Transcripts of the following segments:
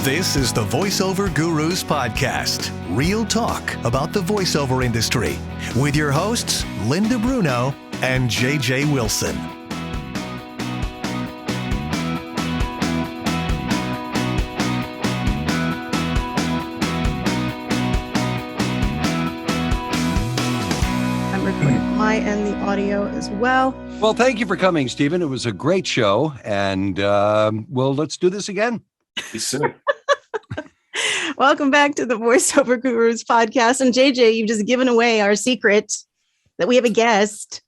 This is the VoiceOver Gurus podcast, real talk about the voiceover industry, with your hosts, Linda Bruno and JJ Wilson. I'm recording my and the audio as well. Well, thank you for coming, Stephen. It was a great show, and let's do this again. Yes, sir. Welcome back to the VoiceOver Gurus podcast. And JJ, you've just given away our secret that we have a guest.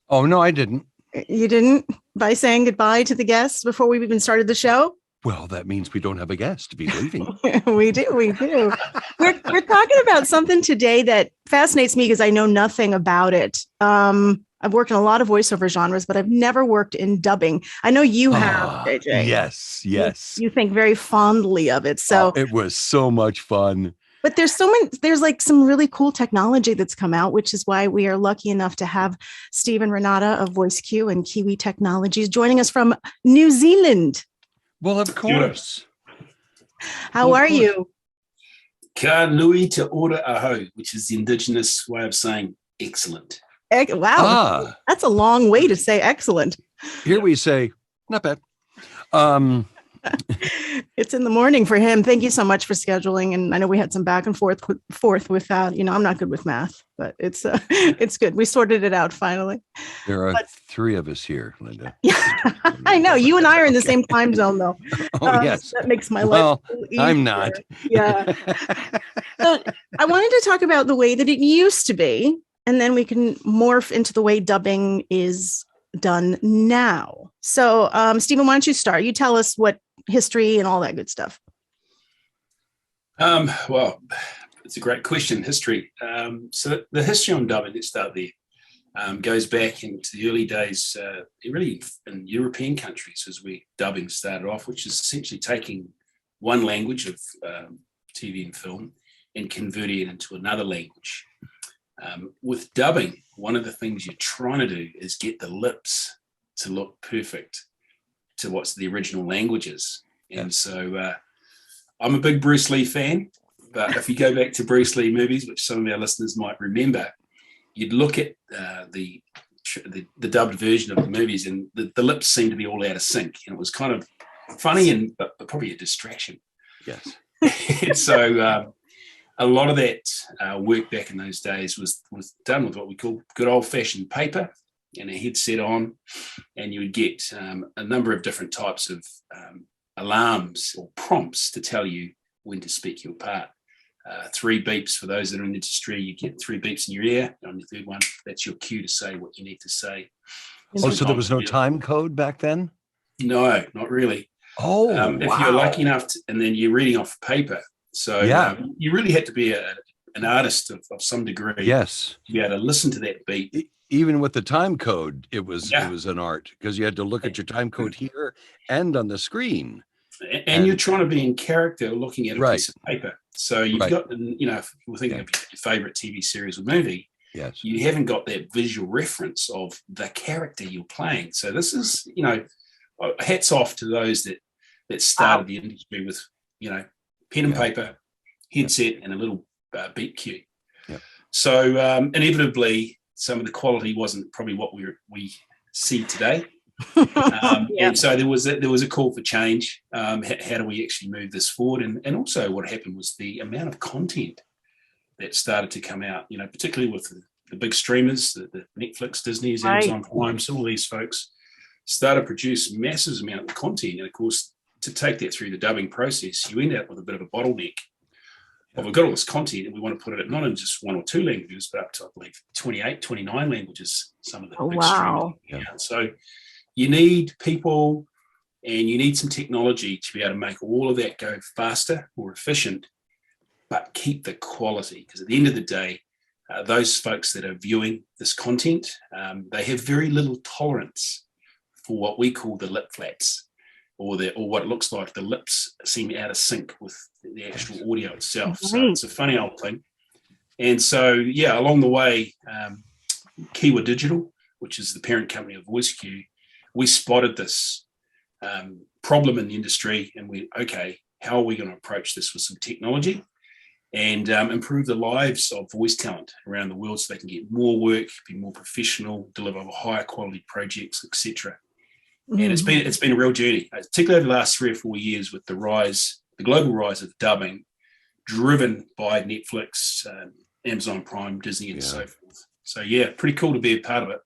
Oh, no, I didn't. You didn't? By saying goodbye to the guest before we've even started the show? Well, that means we don't have a guest to be leaving. We do. We're talking about something today that fascinates me because I know nothing about it. I've worked in a lot of voiceover genres, but I've never worked in dubbing. I know you have, JJ. Yes. You think very fondly of it. So it was so much fun. But there's like some really cool technology that's come out, which is why we are lucky enough to have Steve and Renata of VoiceQ and Kiwi Technologies joining us from New Zealand. Well, of course. How are you? Ka nui te ora aho, which is the indigenous way of saying excellent. Wow. That's a long way to say excellent. Here we say, not bad. It's in the morning for him. Thank you so much for scheduling. And I know we had some back and forth with that. I'm not good with math, but it's good. We sorted it out finally. There are three of us here, Linda. I know. You and I are in the same time zone, though. Yes. That makes my life easier. I'm not. Yeah. So I wanted to talk about the way that it used to be, and then we can morph into the way dubbing is done now. So, Stephen, why don't you start? You tell us what history and all that good stuff. Well, it's a great question, history. So the history on dubbing, let's start there, goes back into the early days, really in European countries as dubbing started off, which is essentially taking one language of TV and film and converting it into another language. With dubbing, one of the things you're trying to do is get the lips to look perfect to what's the original languages. And so I'm a big Bruce Lee fan, but if you go back to Bruce Lee movies, which some of our listeners might remember, you'd look at the dubbed version of the movies and the lips seemed to be all out of sync. And it was kind of funny but probably a distraction. Yes. And so a lot of that work back in those days was done with what we call good old-fashioned paper and a headset on, and you would get a number of different types of alarms or prompts to tell you when to speak your part. 3 beeps for those that are in the industry. You get 3 beeps in your ear. And on the third one, that's your cue to say what you need to say. Oh, so there was no time code back then? No, not really. Oh, wow. If you're lucky enough and then you're reading off paper. So you really had to be an artist of some degree. Yes. To be able to listen to that beat. Even with the time code, it was an art because you had to look at your time code here and on the screen. And you're trying to be in character looking at a piece of paper. So you've got, if we're thinking of your favorite TV series or movie, you haven't got that visual reference of the character you're playing. So this is, hats off to those that started the industry with, pen and paper, headset, and a little beat cue. Yeah. So inevitably, some of the quality wasn't probably what we see today. And so there was a call for change. How do we actually move this forward? And also what happened was the amount of content that started to come out, particularly with the big streamers, the Netflix, Disney's, Amazon Prime, so all these folks started to produce massive amount of content. And of course, to take that through the dubbing process, you end up with a bit of a bottleneck. Well, we've got all this content and we want to put it not in just 1 or 2 languages, but up to, I believe, 28, 29 languages, some of the big streamers. Yeah. So you need people and you need some technology to be able to make all of that go faster, more efficient, but keep the quality. Because at the end of the day, those folks that are viewing this content, they have very little tolerance for what we call the lip flats. Or what it looks like the lips seem out of sync with the actual audio itself. So it's a funny old thing. And so, along the way, Kiwa Digital, which is the parent company of VoiceQ, we spotted this problem in the industry and how are we going to approach this with some technology and improve the lives of voice talent around the world so they can get more work, be more professional, deliver higher quality projects, etc. And it's been a real journey, particularly over the last 3 or 4 years with the global rise of dubbing, driven by Netflix, Amazon Prime, Disney, and so forth. So yeah, pretty cool to be a part of it.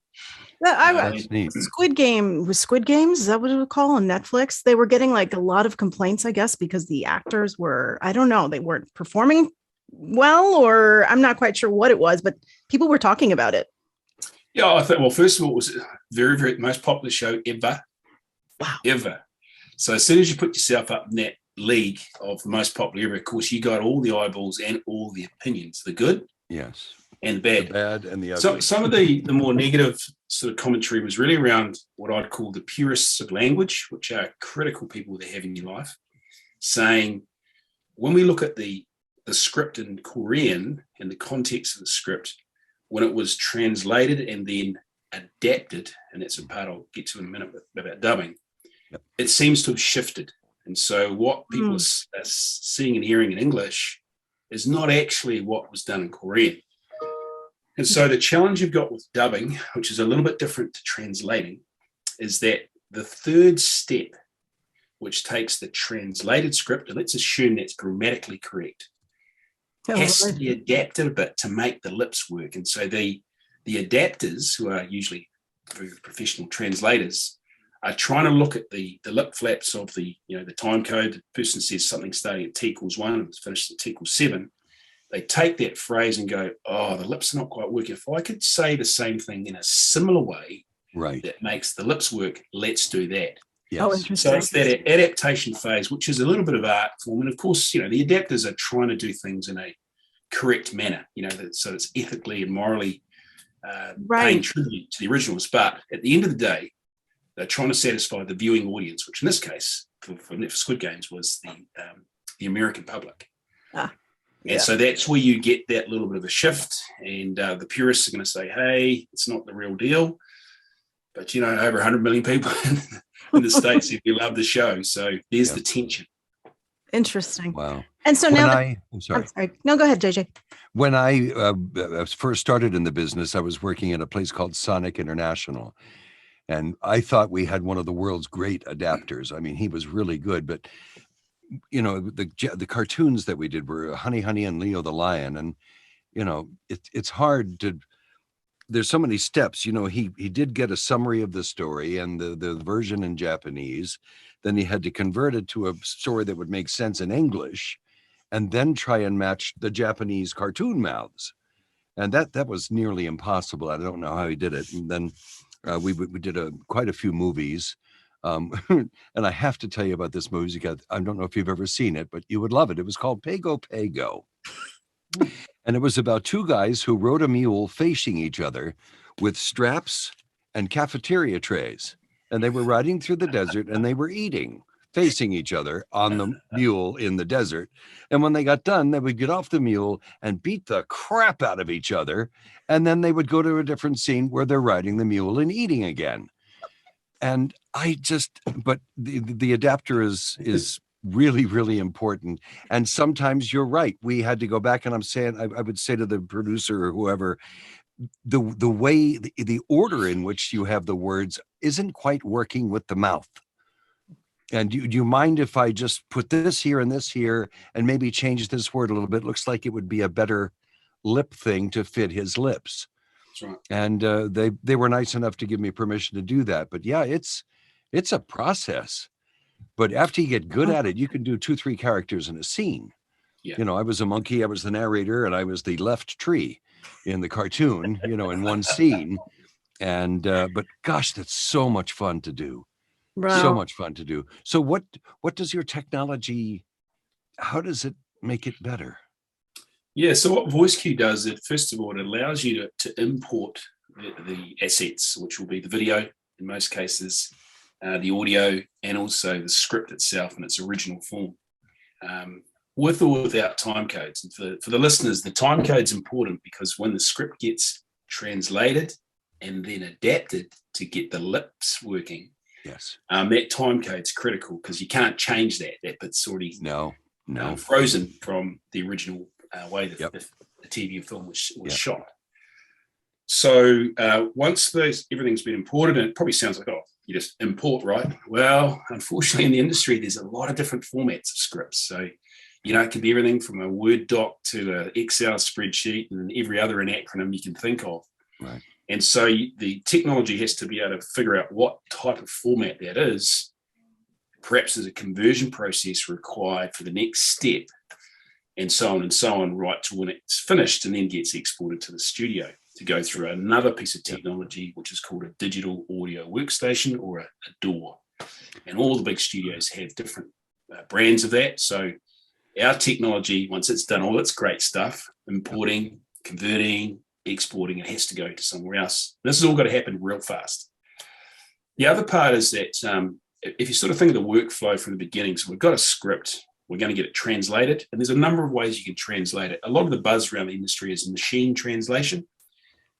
That's neat. Squid Games, is that what it would call on Netflix? They were getting like a lot of complaints, I guess, because the actors were, I don't know, they weren't performing well, or I'm not quite sure what it was, but people were talking about it. Yeah, I think, well, first of all, it was very, very most popular show ever. Wow. Ever. So as soon as you put yourself up in that league of the most popular ever, of course, you got all the eyeballs and all the opinions, the good, yes, and the bad. The bad and the ugly. So some of the more negative sort of commentary was really around what I'd call the purists of language, which are critical people that have in your life, saying when we look at the script in Korean and the context of the script, when it was translated and then adapted, and that's a part I'll get to in a minute about dubbing, it seems to have shifted. And so what people are seeing and hearing in English is not actually what was done in Korean. And so the challenge you've got with dubbing, which is a little bit different to translating, is that the third step, which takes the translated script, and let's assume that's grammatically correct, has to be adapted a bit to make the lips work. And so the adapters, who are usually very professional translators, are trying to look at the lip flaps of the time code. The person says something starting at T equals 1 and it's finished at T equals 7. They take that phrase and go, oh, the lips are not quite working. If I could say the same thing in a similar way that makes the lips work, let's do that. Yes. Oh, interesting. So it's that adaptation phase, which is a little bit of art form. And of course, the adapters are trying to do things in a correct manner, so it's ethically and morally paying tribute to the originals. But at the end of the day, they're trying to satisfy the viewing audience, which in this case, for Squid Games, was the American public. And so that's where you get that little bit of a shift. And the purists are going to say, hey, it's not the real deal. But, over 100 million people in the States, if you love the show. So there's the tension. Interesting. Wow. And so when now I'm sorry. No, go ahead, JJ. When I first started in the business, I was working at a place called Sonic International. And I thought we had one of the world's great adapters. I mean, he was really good. But, the cartoons that we did were Honey, Honey and Leo the Lion. And, it's hard to... There's so many steps. He did get a summary of the story and the version in Japanese. Then he had to convert it to a story that would make sense in English, and then try and match the Japanese cartoon mouths. And that was nearly impossible. I don't know how he did it. And then we did quite a few movies. And I have to tell you about this movie. I don't know if you've ever seen it, but you would love it. It was called Pago Pago. And it was about two guys who rode a mule facing each other with straps and cafeteria trays. And they were riding through the desert and they were eating, facing each other on the mule in the desert. And when they got done, they would get off the mule and beat the crap out of each other. And then they would go to a different scene where they're riding the mule and eating again. And but the adapter is really, really important. And sometimes you're right. We had to go back, and I'm saying, I would say to the producer or whoever, the way, the order in which you have the words isn't quite working with the mouth. And do you mind if I just put this here and this here and maybe change this word a little bit? Looks like it would be a better lip thing to fit his lips. That's right. And they were nice enough to give me permission to do that. But yeah, it's a process. But after you get good at it, you can do 2-3 characters in a scene. Yeah. I was a monkey, I was the narrator, and I was the left tree in the cartoon, in one scene. And but gosh, that's so much fun to do. Wow. So much fun to do. So what does your technology, how does it make it better? Yeah, so what VoiceQ does, first of all, it allows you to import the assets, which will be the video in most cases, the audio, and also the script itself in its original form, with or without time codes. And for the listeners, the time code's important because when the script gets translated and then adapted to get the lips working, Yes. That time code's critical because you can't change that. That bit's already frozen from the original way that the TV film was shot. So once everything's been imported, and it probably sounds like, oh, you just import, right? Well, unfortunately, in the industry, there's a lot of different formats of scripts. So, it can be everything from a Word doc to an Excel spreadsheet and every other acronym you can think of. Right. And so the technology has to be able to figure out what type of format that is. Perhaps there's a conversion process required for the next step, and so on, right to when it's finished and then gets exported to the studio to go through another piece of technology, which is called a digital audio workstation or a DAW. And all the big studios have different brands of that. So our technology, once it's done all its great stuff, importing, converting, exporting, it has to go to somewhere else. This has all got to happen real fast. The other part is that if you sort of think of the workflow from the beginning, so we've got a script, we're going to get it translated, and there's a number of ways you can translate it. A lot of the buzz around the industry is machine translation.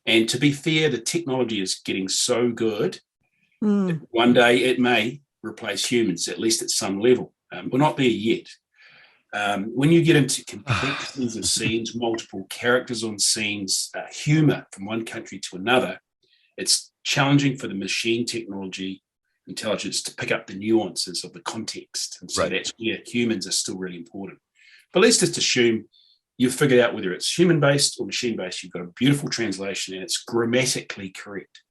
And to be fair, the technology is getting so good that one day it may replace humans, at least at some level. We're not there yet. When you get into complexities of scenes, multiple characters on scenes, humor from one country to another, it's challenging for the machine technology intelligence to pick up the nuances of the context. And so that's where humans are still really important. But let's just assume you've figured out whether it's human-based or machine-based. You've got a beautiful translation and it's grammatically correct.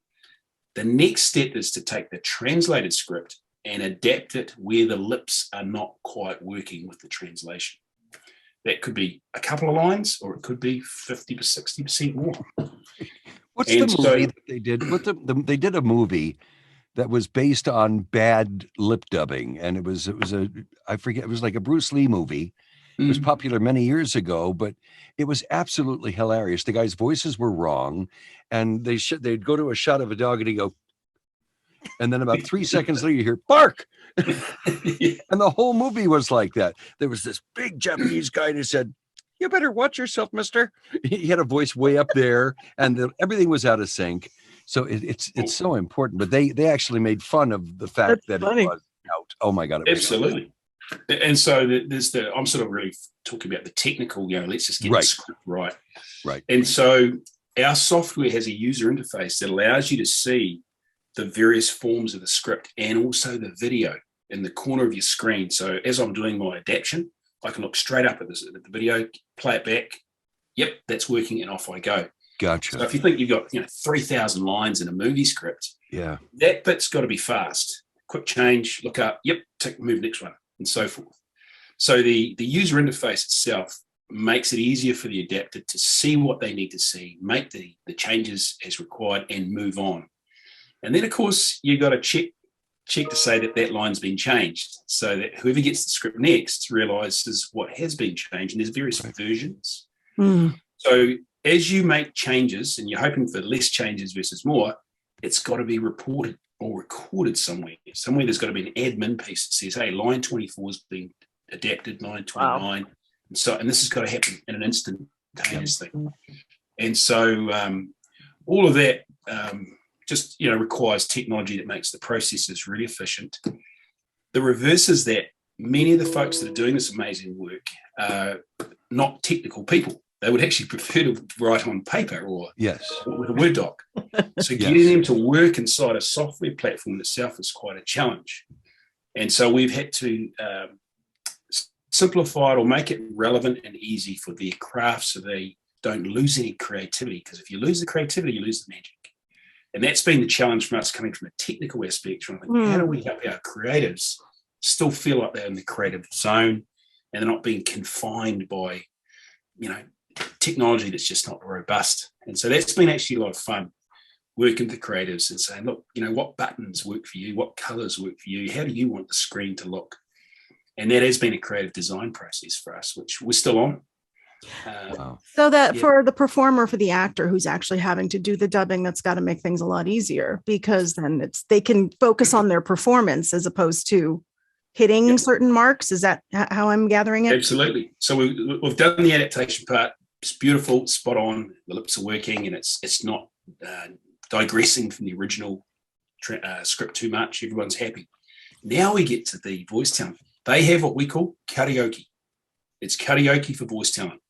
The next step is to take the translated script and adapt it where the lips are not quite working with the translation. That could be a couple of lines, or it could be 50 to 60% more. What's the movie that they did? They did a movie that was based on bad lip dubbing, and it was I forget, it was like a Bruce Lee movie. It was popular many years ago, but it was absolutely hilarious. The guys' voices were wrong, and they'd go to a shot of a dog and he'd go, and then about 3 seconds later you hear bark. And the whole movie was like that. There was this big Japanese guy who said, "You better watch yourself, mister." He had a voice way up there, and everything was out of sync. So it's so important. But they actually made fun of the fact that it was out. Oh my God. Absolutely. And so I'm sort of really talking about the technical, let's just get the script right. Right. And so our software has a user interface that allows you to see the various forms of the script and also the video in the corner of your screen. So as I'm doing my adaptation, I can look straight up at the video, play it back. Yep, that's working, and off I go. Gotcha. So if you think you've got 3,000 lines in a movie script, that bit's got to be fast. Quick change, look up, yep, move next one, and so forth. So the user interface itself makes it easier for the adapter to see what they need to see, make the changes as required, and move on. And then, of course, you've got to check to say that line's been changed, so that whoever gets the script next realizes what has been changed, and there's various versions. So as you make changes, and you're hoping for less changes versus more, it's got to be reported or recorded somewhere. Somewhere there's got to be an admin piece that says, hey, line 24 has been adapted, line 29. Wow. And this has got to happen in an instantaneous thing. And so all of that just requires technology that makes the processes really efficient. The reverse is that many of the folks that are doing this amazing work are not technical people. They would actually prefer to write on paper or with a Word doc. So getting them to work inside a software platform itself is quite a challenge. And so we've had to simplify it or make it relevant and easy for their craft so they don't lose any creativity, because if you lose the creativity, you lose the magic. And that's been the challenge for us coming from a technical aspect, trying to think, how do we help our creatives still feel like they're in the creative zone and they're not being confined by, technology that's just not robust. And so that's been actually a lot of fun, working with creatives and saying, look, what buttons work for you? What colors work for you? How do you want the screen to look? And that has been a creative design process for us, which we're still on. So that for the performer, for the actor who's actually having to do the dubbing, that's got to make things a lot easier, because then they can focus on their performance as opposed to hitting certain marks. Is that how I'm gathering it? Absolutely. So we've done the adaptation part. It's beautiful, spot on. The lips are working, and it's not digressing from the original script too much. Everyone's happy. Now we get to the voice talent. They have what we call karaoke. It's karaoke for voice talent.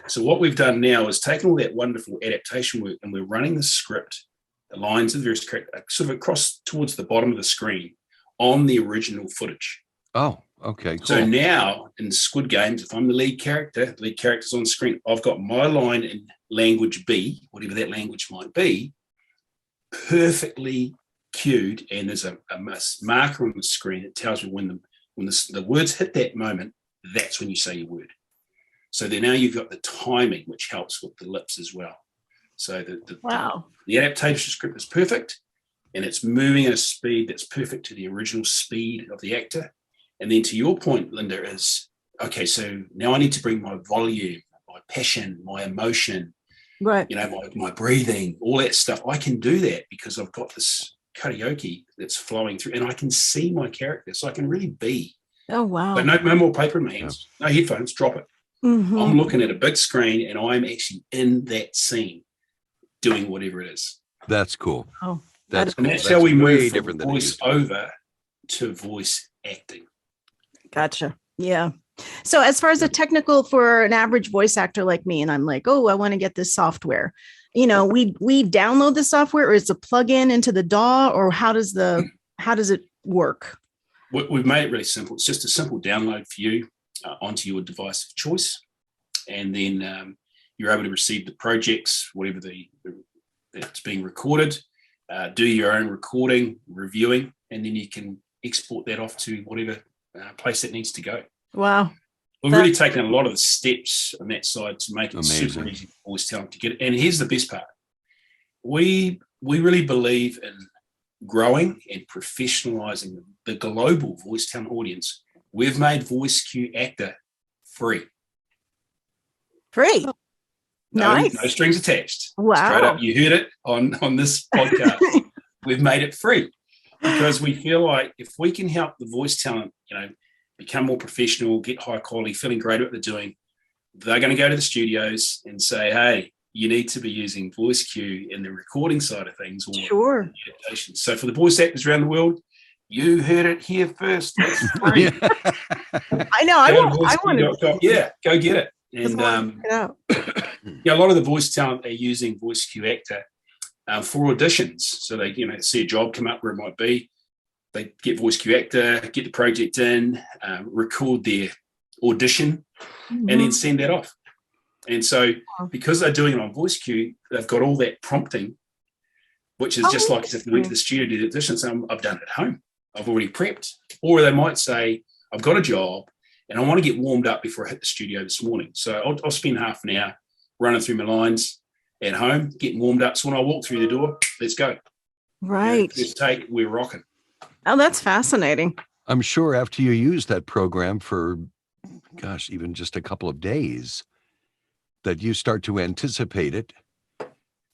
So what we've done now is taken all that wonderful adaptation work, and we're running the script, the lines of the various characters, sort of across towards the bottom of the screen on the original footage. Oh, okay, cool. So now in Squid Games, if I'm the lead character's on screen, I've got my line in language B, whatever that language might be, perfectly cued, and there's a marker on the screen that tells me when the words hit that moment, that's when you say your word. So then now you've got the timing, which helps with the lips as well. So the adaptation script is perfect, and it's moving at a speed that's perfect to the original speed of the actor. And then to your point, Linda, is, okay, so now I need to bring my volume, my passion, my emotion, right? My breathing, all that stuff. I can do that because I've got this karaoke that's flowing through, and I can see my character, so I can really be. Oh, wow. But no more paper in my hands, no headphones, drop it. Mm-hmm. I'm looking at a big screen, and I'm actually in that scene doing whatever it is. That's cool. Oh, that's cool. And that's how we move from different than voice over to voice acting. Gotcha. Yeah. So as far as the technical for an average voice actor like me, and I'm like, oh, I want to get this software. We download the software, or it's a plug-in into the DAW, or how does it work? We've made it really simple. It's just a simple download for you onto your device of choice, and then you're able to receive the projects, whatever that's being recorded, do your own recording, reviewing, and then you can export that off to whatever place it needs to go. Wow. We've really taken a lot of the steps on that side to make it super easy for voice talent to get it. And here's the best part. We really believe in growing and professionalizing the global voice talent audience. We've made VoiceQ Actor free. Free. Nice. No strings attached. Wow. Straight up, you heard it on this podcast. We've made it free because we feel like if we can help the voice talent, become more professional, get high quality, feeling great at what they're doing, they're going to go to the studios and say, hey, you need to be using VoiceQ in the recording side of things, or sure. adaptation. So for the voice actors around the world, you heard it here first. It's free. I know. I want to. Yeah, go get it. And a lot of the voice talent are using VoiceQ Actor for auditions. So they see a job come up where it might be. They get VoiceQ Actor, get the project in, record their audition, and then send that off. And so because they're doing it on VoiceQ, they've got all that prompting, which is just like as if they went to the studio to do the audition. So I've done it at home. I've already prepped. Or they might say, I've got a job and I want to get warmed up before I hit the studio this morning. So I'll spend half an hour running through my lines at home, getting warmed up. So when I walk through the door, let's go. Right. First take, we're rocking. Oh, that's fascinating. I'm sure after you use that program for, even just a couple of days, that you start to anticipate it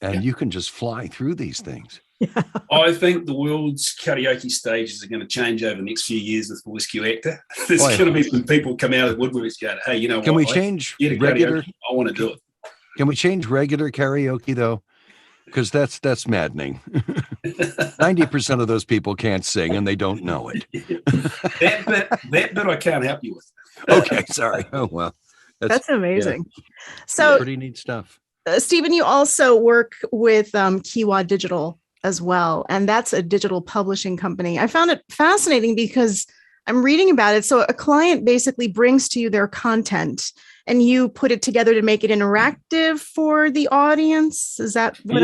and you can just fly through these things. Yeah. I think the world's karaoke stages are going to change over the next few years with VoiceQ Actor. There's going to be some people come out of the woodworks going, hey, you know can what? We change regular? Karaoke. I want to do it. Can we change regular karaoke though? Because that's maddening. 90% of those people can't sing and they don't know it. that bit I can't help you with. Okay, sorry. Oh well, that's amazing. Yeah. So pretty neat stuff. Stephen, you also work with Kiwa Digital as well, and that's a digital publishing company. I found it fascinating because I'm reading about it. So a client basically brings to you their content and you put it together to make it interactive for the audience. Is that what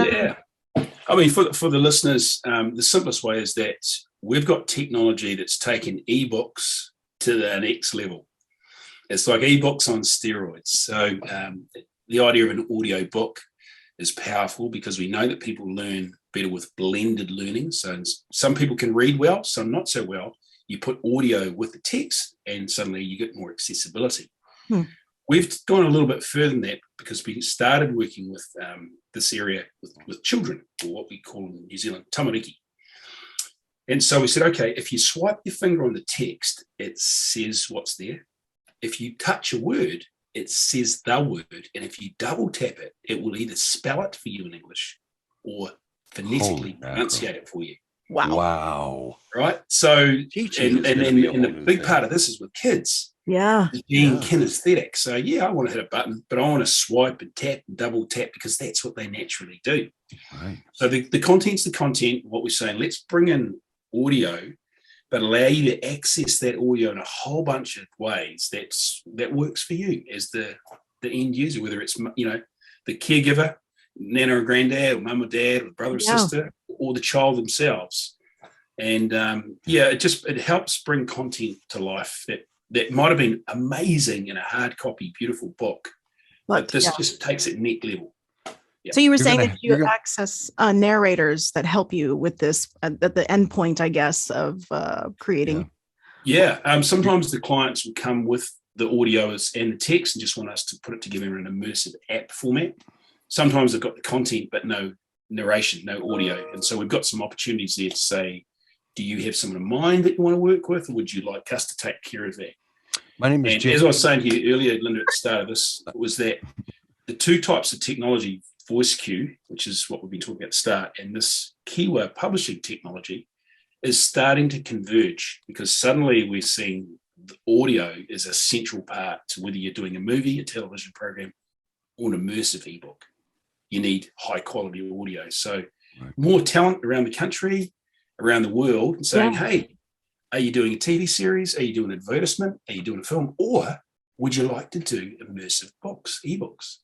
I mean, for the listeners, the simplest way is that we've got technology that's taken ebooks to the next level. It's like ebooks on steroids. So the idea of an audio book is powerful because we know that people learn better with blended learning. So some people can read well, some not so well. You put audio with the text and suddenly you get more accessibility. We've gone a little bit further than that because we started working with this area with children, or what we call in New Zealand, tamariki. And so we said, okay, if you swipe your finger on the text, it says what's there. If you touch a word, it says the word. And if you double tap it, it will either spell it for you in English or phonetically pronunciate it for you. Wow. Wow. right? So, Teaching and is gonna be a whole the new big thing. part of this is with kids. Yeah. Being Yeah. kinesthetic. So yeah, I want to hit a button, but I want to swipe and tap and double tap because that's what they naturally do. Right. So the content's the content. What we're saying, let's bring in audio, but allow you to access that audio in a whole bunch of ways that works for you as the end user, whether it's, you know, the caregiver, nana or granddad, or mum or dad, or brother or sister, or the child themselves. And it helps bring content to life that might have been amazing in a hard copy, beautiful book, but this just takes it next level. So you were saying that you access narrators that help you with this at the end point, I guess, of creating. Yeah. Sometimes the clients will come with the audio and the text and just want us to put it together in an immersive app format. Sometimes they've got the content, but no narration, no audio. And so we've got some opportunities there to say, do you have someone in mind that you want to work with, or would you like us to take care of that? My name is Jay. As I was saying to you earlier, Linda, at the start of this, was that the two types of technology, VoiceQ, which is what we've been talking about at the start, and this Kiwa publishing technology is starting to converge, because suddenly we're seeing the audio is a central part to whether you're doing a movie, a television program, or an immersive ebook. You need high quality audio. So more talent around the country, around the world, and saying, hey, are you doing a TV series? Are you doing an advertisement? Are you doing a film? Or would you like to do immersive books, ebooks?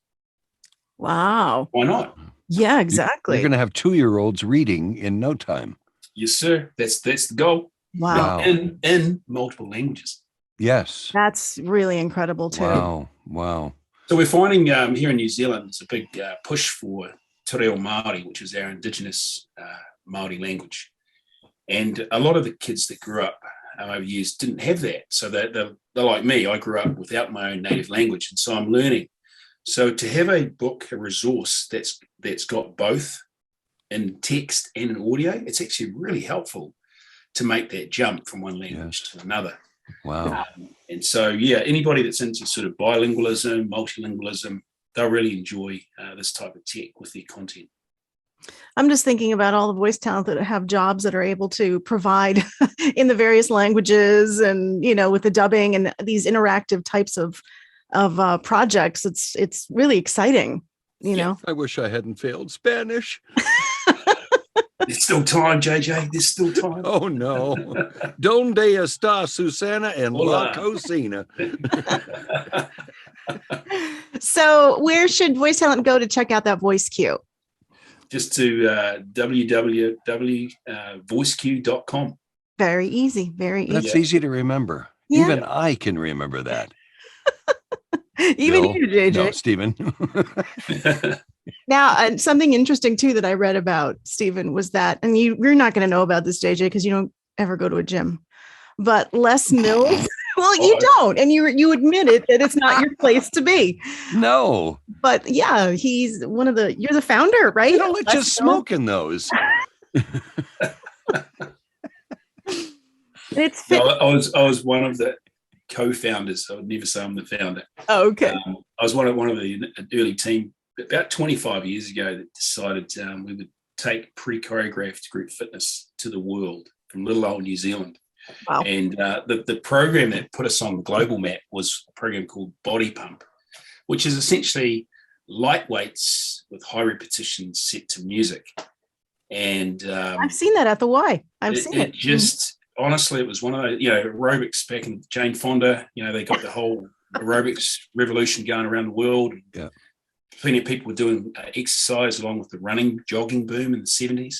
Wow. Why not? Yeah, exactly. You're going to have 2-year-olds reading in no time. Yes, sir. That's the goal. Wow. In multiple languages. Yes. That's really incredible too. Wow. So we're finding here in New Zealand, there's a big push for te reo Māori, which is our indigenous Māori language. And a lot of the kids that grew up over years didn't have that. So they're like me. I grew up without my own native language, and so I'm learning. So to have a book, a resource that's got both in text and in audio, it's actually really helpful to make that jump from one language to another. Wow. And so, anybody that's into sort of bilingualism, multilingualism, they'll really enjoy this type of tech with their content. I'm just thinking about all the voice talent that have jobs that are able to provide in the various languages, and, you know, with the dubbing and these interactive types of projects. It's really exciting, you know. I wish I hadn't failed Spanish. There's still time, JJ. There's still time. Oh, no. Donde está Susana and La Cocina? So where should voice talent go to check out that VoiceQ? Just to www.voiceq.com. Very ezy. Very easy. That's easy to remember. Yeah. Even I can remember that. Even Bill? you, JJ. No, Stephen. Now, something interesting too that I read about, Stephen, was that, and you're not going to know about this, JJ, because you don't ever go to a gym, but Les Mills. Well, you don't, and you admitted that it's not your place to be. No. But yeah, he's you're the founder, right? You don't let you smoke in those. It's No, I was one of the co-founders. I would never say I'm the founder. Oh, okay. I was one of the early team about 25 years ago that decided we would take pre-choreographed group fitness to the world from little old New Zealand. Wow. And the program that put us on the global map was a program called Body Pump, which is essentially light weights with high repetitions set to music. And I've seen that at the Y. I've seen it. Just honestly, it was one of those, aerobics back in Jane Fonda. They got the whole aerobics revolution going around the world. Yeah. Plenty of people were doing exercise along with the running, jogging boom in the 70s.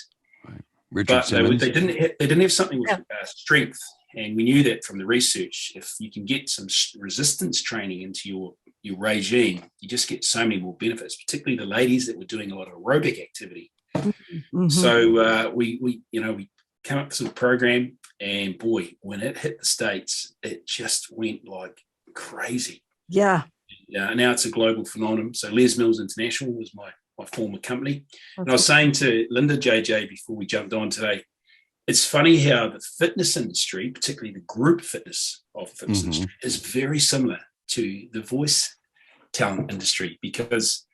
Right. Richard Simmons. They didn't have something with strength, and we knew that from the research. If you can get some resistance training into your regime, you just get so many more benefits, particularly the ladies that were doing a lot of aerobic activity. Mm-hmm. So we came up with some program, and boy, when it hit the States, it just went like crazy. Yeah. Now it's a global phenomenon. So Les Mills International was my former company. And I was saying to Linda, JJ, before we jumped on today, it's funny how the fitness industry, particularly the group fitness of the fitness industry, is very similar to the voice talent industry, because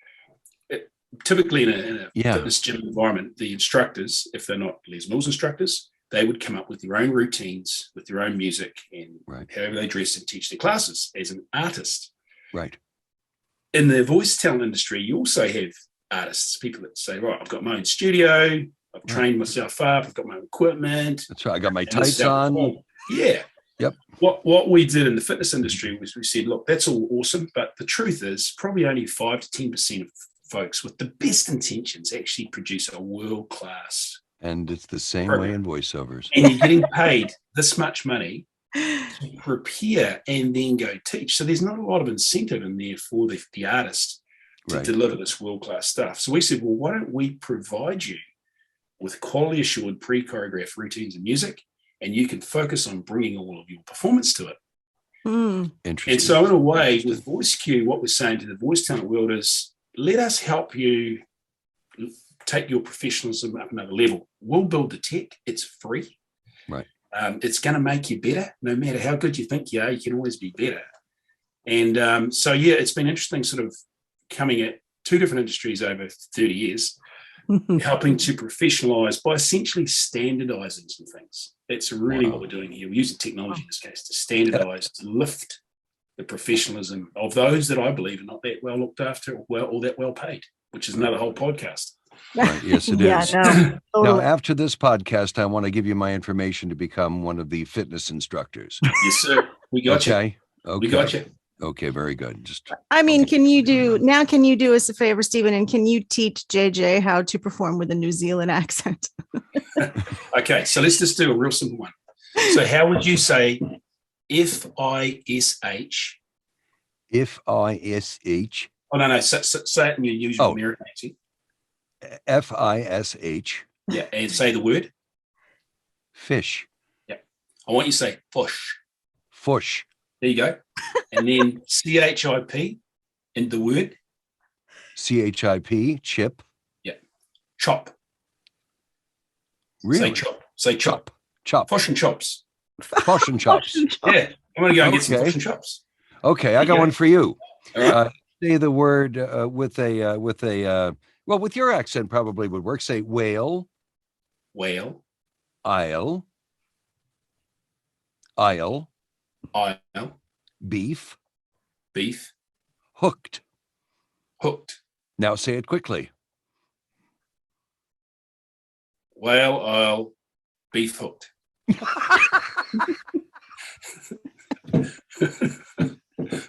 typically in a fitness gym environment, the instructors, if they're not Les Mills instructors, they would come up with their own routines, with their own music, and however they dress and teach their classes as an artist. Right. In the voice talent industry, you also have artists, people that say, right, I've got my own studio, I've trained myself up, I've got my own equipment. That's right. I got my tights on. Yeah. Yep. What we did in the fitness industry was we said, look, that's all awesome, but the truth is probably only 5 to 10% of folks with the best intentions actually produce a world-class. And it's the same program. way in voiceovers. And you're getting paid this much money to prepare and then go teach. So there's not a lot of incentive in there for the artist to deliver this world-class stuff. So we said, well, why don't we provide you with quality assured pre-choreographed routines and music, and you can focus on bringing all of your performance to it. Interesting. And so in a way, with VoiceQ, what we're saying to the voice talent world is, let us help you take your professionalism up another level. We'll build the tech. It's free. Right. It's going to make you better. No matter how good you think you are, you can always be better. And so, it's been interesting sort of coming at two different industries over 30 years, helping to professionalize by essentially standardizing some things. That's really what we're doing here. We're using technology in this case to standardize, to lift the professionalism of those that I believe are not that well looked after or that well paid, which is another whole podcast. Right. Yes, it is. No, Now, after this podcast, I want to give you my information to become one of the fitness instructors. Yes, sir. We got you. Okay. We got you. Okay, very good. Can you do us a favor, Stephen, and can you teach JJ how to perform with a New Zealand accent? Okay, so let's just do a real simple one. So how would you say F-I-S-H? F-I-S-H. Oh, no, say it in your usual American accent. F-I-S-H. Yeah, and say the word. Fish. Yeah. I want you to say push. Fush. There you go. And then C-H-I-P in the word. C-H-I-P, chip. Yeah. Chop. Really? Say chop. Say chop. Chop. Push and chops. Push and chops. Yeah. I'm going to go and get some push and chops. Okay, I got one for you. All right. Say the word with your accent probably would work. Say whale. Whale. Aisle. Aisle. Beef. Beef. Hooked. Hooked. Now say it quickly. Whale, aisle, beef hooked.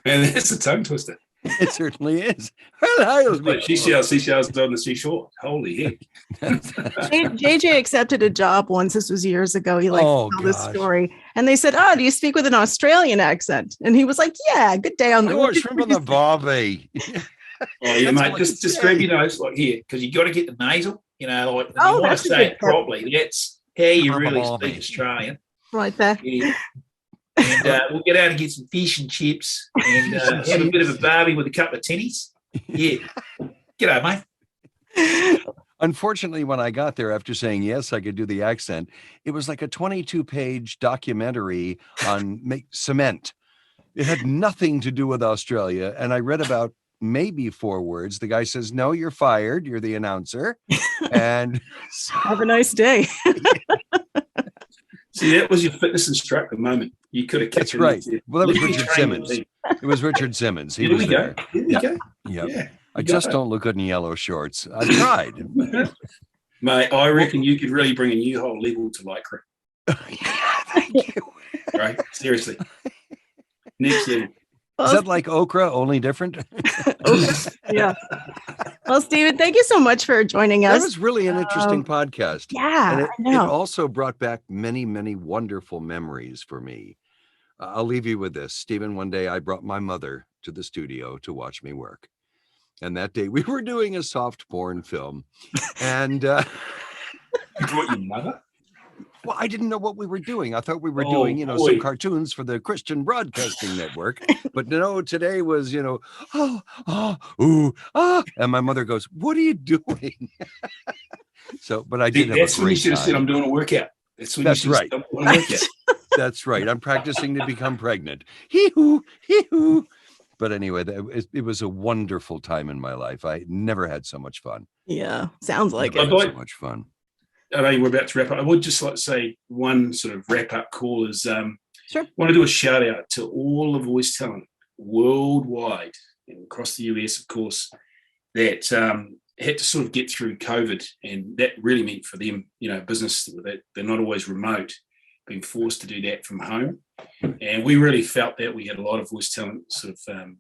Man, that's a tongue twister. It certainly is. Well, like seashells on the seashore. Holy heck. JJ accepted a job once. This was years ago. He told this story. And they said, do you speak with an Australian accent? And he was like, yeah, good day on the shrimp on the barbie. Oh, yeah, mate, just grab your nose like here, because you got to get the nasal, you want to say it properly. That's how you really speak Australian. Right there. Yeah. And we'll get out and get some fish and chips and have a bit of a barbie with a couple of titties. Yeah. G'day, mate. Unfortunately, when I got there, after saying yes, I could do the accent, it was like a 22-page documentary on cement. It had nothing to do with Australia. And I read about maybe 4 words. The guy says, no, you're fired. You're the announcer. And have a nice day. See, that was your fitness instructor moment. You could have kept it. That's right. Well, that was Richard Simmons. It was Richard Simmons. He was there. Here we go. Yeah. I just don't look good in yellow shorts. I tried. Mate, I reckon you could really bring a new whole level to Lycra. Thank you. Right? Seriously. Next level. Is that like okra, only different? Yeah. Well, Stephen, thank you so much for joining us. That was really an interesting podcast. Yeah, and I know. It also brought back many, many wonderful memories for me. I'll leave you with this. Stephen, one day I brought my mother to the studio to watch me work. And that day we were doing a soft porn film. And you brought your mother? Well, I didn't know what we were doing. I thought we were doing, some cartoons for the Christian Broadcasting Network. But no, today was, and my mother goes, what are you doing? But I did have a great time. That's when you should have said, I'm doing a workout. That's right. That's right. I'm practicing to become pregnant. Hee-hoo, hee-hoo. But anyway, it was a wonderful time in my life. I never had so much fun. Yeah, sounds like Never it. had so much fun. I know we're about to wrap up. I would just like to say one sort of wrap-up call is Sure. I want to do a shout-out to all the voice talent worldwide and across the US, of course, that had to sort of get through COVID, and that really meant for them, business that they're not always remote, being forced to do that from home. And we really felt that we had a lot of voice talent sort of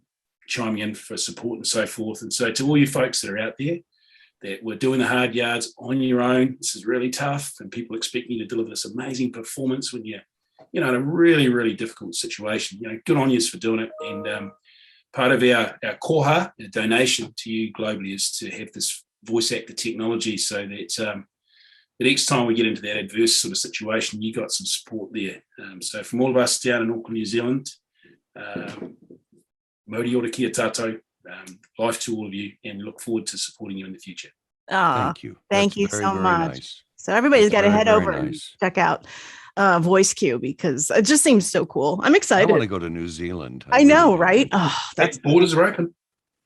chiming in for support and so forth. And so to all you folks that are out there that were doing the hard yards on your own, this is really tough, and people expect you to deliver this amazing performance when you're, in a really, really difficult situation. Good on you for doing it. And part of our koha, our donation to you globally, is to have this voice actor technology so that the next time we get into that adverse sort of situation, you got some support there. So from all of us down in Auckland, New Zealand, Mauri ora kia tātou, life to all of you, and look forward to supporting you in the future. Thank you. Thank That's you very, so very much. nice. So everybody's got to head very over and nice. check out VoiceQ, because it just seems so cool. I'm I excited. want to go to New Zealand. I know, really do. right? Oh, that's Borders are open.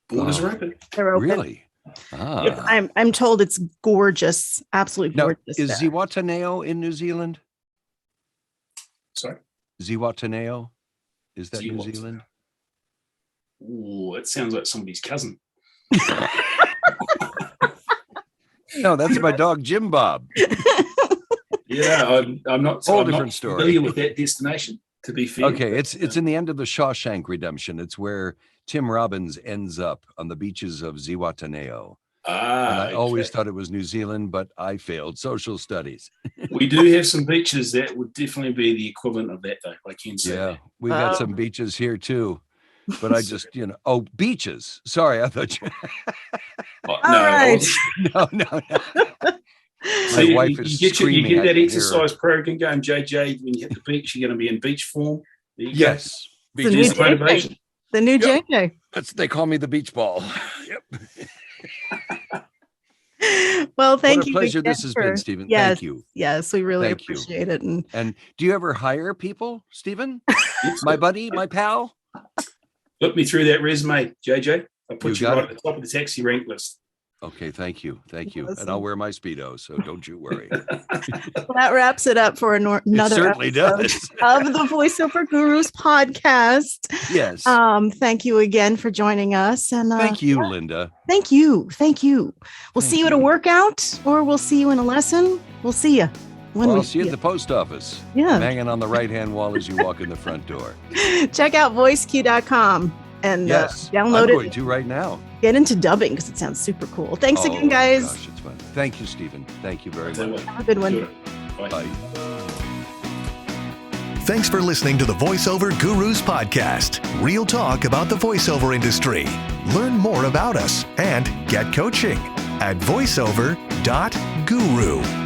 Borders are open. they're open. Really? Ah. Yep. I'm told it's gorgeous, absolutely Now, gorgeous. is there. Zihuatanejo in New Zealand? Sorry. Zihuatanejo? Is that New Zihuatanejo. Zealand? Oh, it sounds like somebody's cousin. No, that's my dog, Jim Bob. Yeah, I'm not. Whole I'm different not story. familiar with that destination. To be fair. Okay, it's in the end of the Shawshank Redemption. It's where Tim Robbins ends up on the beaches of Zihuatanejo. And I always thought it was New Zealand, but I failed social studies. We do have some beaches that would definitely be the equivalent of that, though. I can say. Yeah, that. we've got some beaches here too. But I just, beaches. Sorry, I thought you. Oh, All right. No. So My wife is you screaming. get I that can hear her. exercise program going, JJ. When you hit the beach, you're going to be in beach form. There you Yes, The new beaches. go. Motivation. The new Yep. JJ. They call me the beach ball. Yep. Well, thank What a you. pleasure again this has for- been, Stephen. Yes, Thank you. Yes, we really Thank you. appreciate it. And do you ever hire people, Stephen? Yes, My buddy, my pal? Look me through that resume, JJ. I'll put You you got right at the top of the taxi rank list. Okay, thank you. And Awesome. I'll wear my Speedo, so don't you worry. Well, that wraps it up for another It certainly episode does. of the Voiceover Gurus podcast. Yes. Thank you again for joining us. And Thank you, Linda. Thank you. We'll Thank see you at a you. workout, or we'll see you in a lesson. We'll see you when I'll we see you at the post office. Yeah. I'm hanging on the right-hand wall as you walk in the front door. Check out voiceq.com and Yes. download I'm it. going to right now. Get into dubbing because it sounds super cool. Thanks again, Oh, guys. Gosh, it's fun. Thank you, Stephen. Thank you very Tell you much. what, Have a good one. do it. Bye. Bye. Thanks for listening to the VoiceOver Gurus podcast. Real talk about the voiceover industry. Learn more about us and get coaching at voiceover.guru.